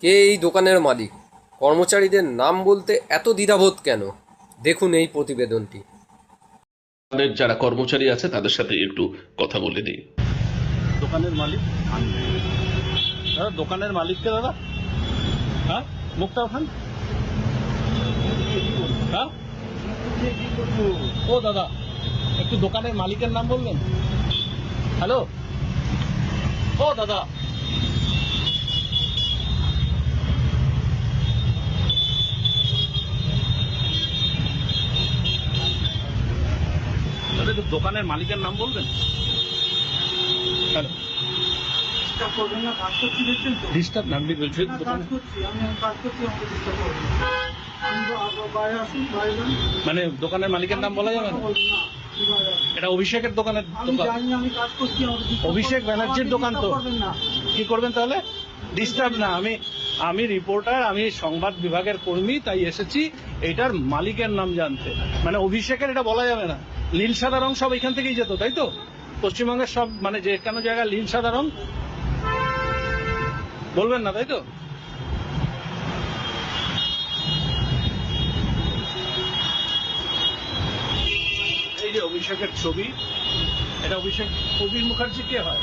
কে এই দোকানের মালিক? কর্মচারীদের নাম বলতে এত দ্বিধাবোধ কেন? দেখুন এই প্রতিবেদনটি। আমাদের যারা কর্মচারী আছে তাদের সাথে একটু কথা বলে নিই। দোকানের মালিক আমি। দাদা দোকানের মালিককে দাদা, হ্যাঁ মুক্তা খান, হ্যাঁ ও দাদা একটু দোকানের মালিকের নাম বলবেন। হ্যালো ও দাদা, দাদা একটু দোকানের মালিকের নাম বলবেন। হ্যালো ডিস্টার্ব করবেন না, কাজ করছি দেখছেন তো? ডিস্টার্ব না, আপনি বলছেন না, কাজ দোকানে করছি, আমি কাজ করছি, আমাকে ডিস্টার্ব করবেন না। আমি বাইরে আসুন, বাইরে যান। মানে দোকানের মালিকের নাম বলা যাবে না? কথা বলবেন না, আপনি বাইরে আসুন। এটা অভিষেকের দোকানের আমি দোকান। জানি আমি কাজ করছি, আমাকে disturb অভিষেক করবেন না। ব্যানার্জির আমাকে দোকান তো। disturb করবেন না। কি করবেন তাহলে? ডিস্টার্ব না, আমি রিপোর্টার, আমি সংবাদ বিভাগের কর্মী, তাই এসেছি এটার মালিকের নাম জানতে। মানে অভিষেকের এটা বলা যাবে না। নীল সাদা রং সব এখান থেকেই যেত, তাই তো? পশ্চিমবঙ্গের সব মানে যে কোনো জায়গায় নীল সাদা রং বলবেন না, তাই তো? এই যে অভিষেকের ছবি, এটা অভিষেক, প্রবীর মুখার্জি কে হয়?